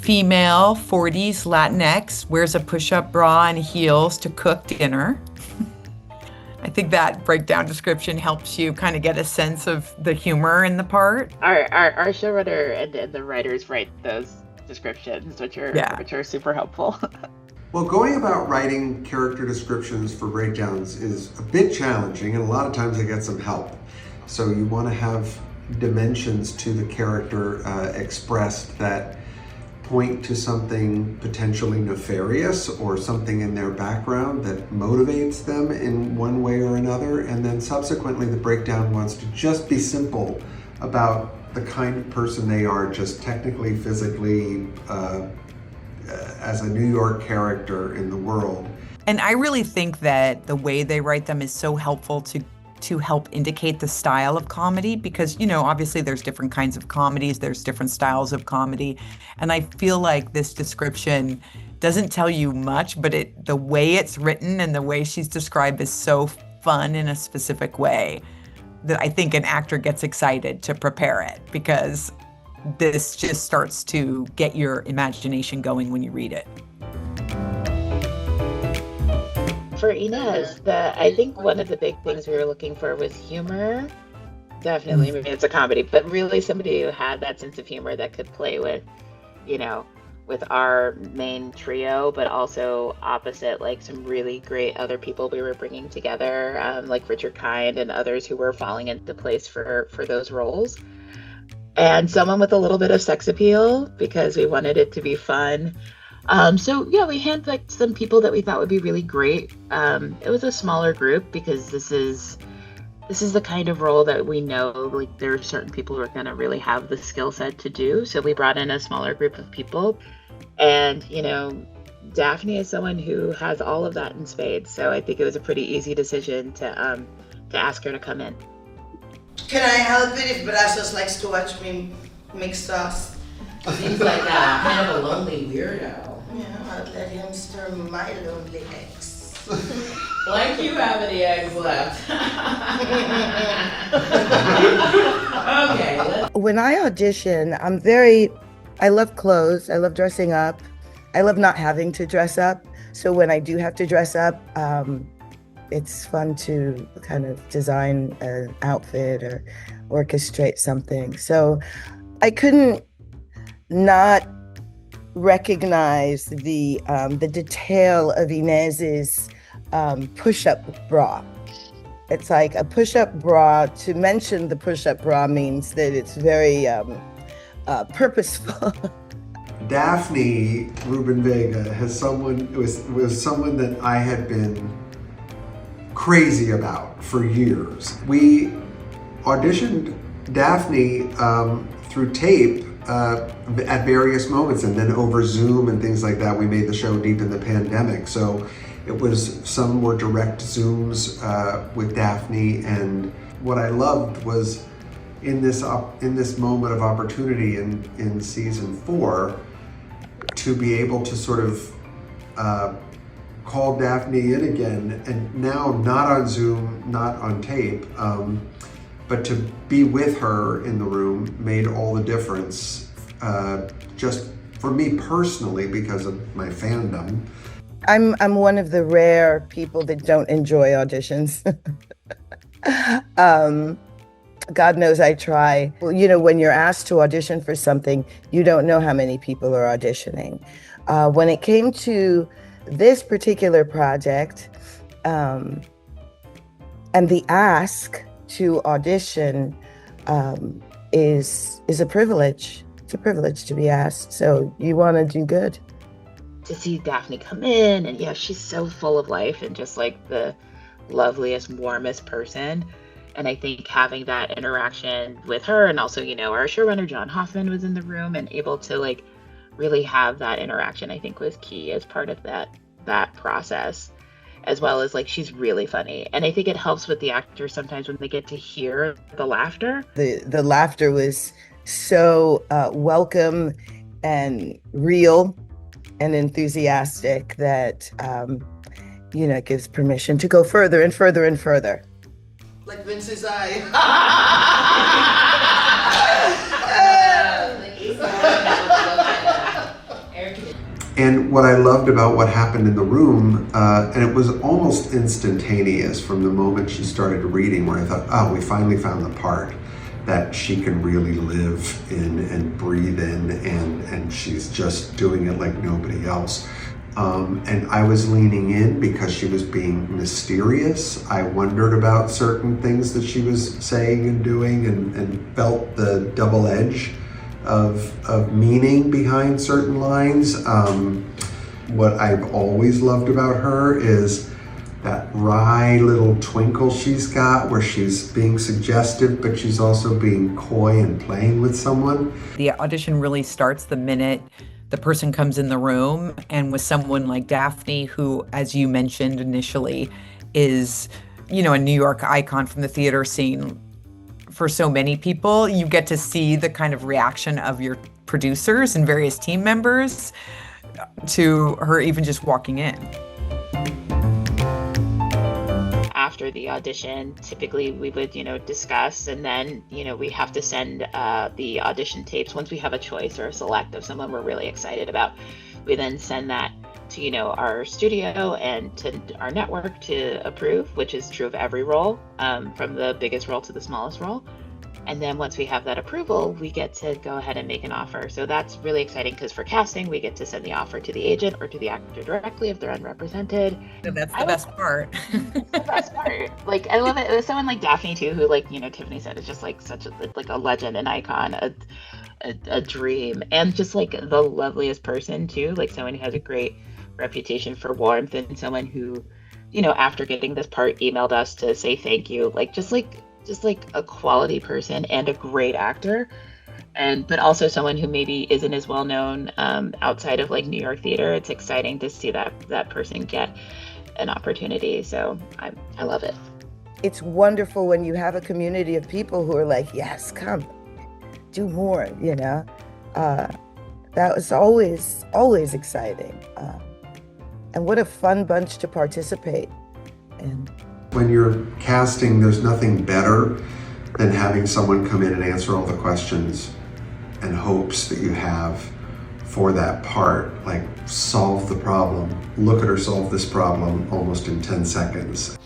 female, 40s, Latinx, wears a push-up bra and heels to cook dinner. I think that breakdown description helps you kind of get a sense of the humor in the part. Our showrunner and the writers write those descriptions, which are super helpful. Well, going about writing character descriptions for breakdowns is a bit challenging, and a lot of times I get some help. So you want to have dimensions to the character expressed that point to something potentially nefarious or something in their background that motivates them in one way or another. And then subsequently the breakdown wants to just be simple about the kind of person they are, just technically, physically, as a New York character in the world. And I really think that the way they write them is so helpful to help indicate the style of comedy, because, obviously there's different kinds of comedies, there's different styles of comedy. And I feel like this description doesn't tell you much, but the way it's written and the way she's described is so fun in a specific way that I think an actor gets excited to prepare it, because this just starts to get your imagination going when you read it. For Inez, I think one of the big things we were looking for was humor. Definitely, I mean, it's a comedy, but really somebody who had that sense of humor that could play with, with our main trio, but also opposite, like some really great other people we were bringing together, like Richard Kind and others who were falling into place for those roles. And someone with a little bit of sex appeal, because we wanted it to be fun. We handpicked some people that we thought would be really great. It was a smaller group because this is the kind of role that we know, like, there are certain people who are going to really have the skill set to do. So we brought in a smaller group of people, and Daphne is someone who has all of that in spades. So I think it was a pretty easy decision to ask her to come in. Can I help it if Brazos likes to watch me mix sauce? Seems like kind of a lonely weirdo. Yeah, I'll let him stir my lonely eggs. Like you have any eggs left. Okay. When I audition, I love clothes, I love dressing up, I love not having to dress up. So when I do have to dress up, it's fun to kind of design an outfit or orchestrate something. So I couldn't not recognize the detail of Inez's push-up bra. It's like a push-up bra. To mention the push-up bra means that it's very purposeful. Daphne Rubin-Vega was someone that I had been crazy about for years. We auditioned Daphne through tape at various moments, and then over Zoom and things like that. We made the show deep in the pandemic, so it was some more direct Zooms with Daphne. And what I loved was in this moment of opportunity in season 4 to be able to sort of call Daphne in again, and now not on Zoom, not on tape, but to be with her in the room made all the difference, just for me personally, because of my fandom. I'm one of the rare people that don't enjoy auditions. God knows I try. Well, when you're asked to audition for something, you don't know how many people are auditioning. When it came to this particular project, and the ask to audition is a privilege. It's a privilege to be asked. So you want to do good. To see Daphne come in, and she's so full of life and just like the loveliest, warmest person. And I think having that interaction with her, and also, our showrunner, John Hoffman, was in the room and able to like really have that interaction, I think was key as part of that process, as well as like she's really funny. And I think it helps with the actors sometimes when they get to hear the laughter. The laughter was so welcome and real and enthusiastic that it gives permission to go further and further and further. Like Vince's eye. And what I loved about what happened in the room, and it was almost instantaneous from the moment she started reading, where I thought, oh, we finally found the part that she can really live in and breathe in, and she's just doing it like nobody else. And I was leaning in because she was being mysterious. I wondered about certain things that she was saying and doing, and felt the double edge of meaning behind certain lines. What I've always loved about her is that wry little twinkle she's got, where she's being suggestive, but she's also being coy and playing with someone. The audition really starts the minute the person comes in the room, and with someone like Daphne, who, as you mentioned initially, is, you know, a New York icon from the theater scene for so many people, you get to see the kind of reaction of your producers and various team members to her even just walking in. After the audition, typically we would, discuss, and then, we have to send the audition tapes once we have a choice or a select of someone we're really excited about. We then send that to, our studio and to our network to approve, which is true of every role, from the biggest role to the smallest role. And then once we have that approval, we get to go ahead and make an offer. So that's really exciting, because for casting, we get to send the offer to the agent or to the actor directly if they're unrepresented. So that's the best part. The best part. Like, I love it. It was someone like Daphne too, who, like, Tiffany said, is just like such a legend, an icon, a dream, and just like the loveliest person too. Like, someone who has a great reputation for warmth, and someone who, after getting this part, emailed us to say thank you. Like, just like a quality person and a great actor, but also someone who maybe isn't as well known outside of like New York theater. It's exciting to see that person get an opportunity. So I love it. It's wonderful when you have a community of people who are like, yes, come, do more, That was always exciting. And what a fun bunch to participate in. When you're casting, there's nothing better than having someone come in and answer all the questions and hopes that you have for that part. Like, solve the problem. Look at her solve this problem almost in 10 seconds.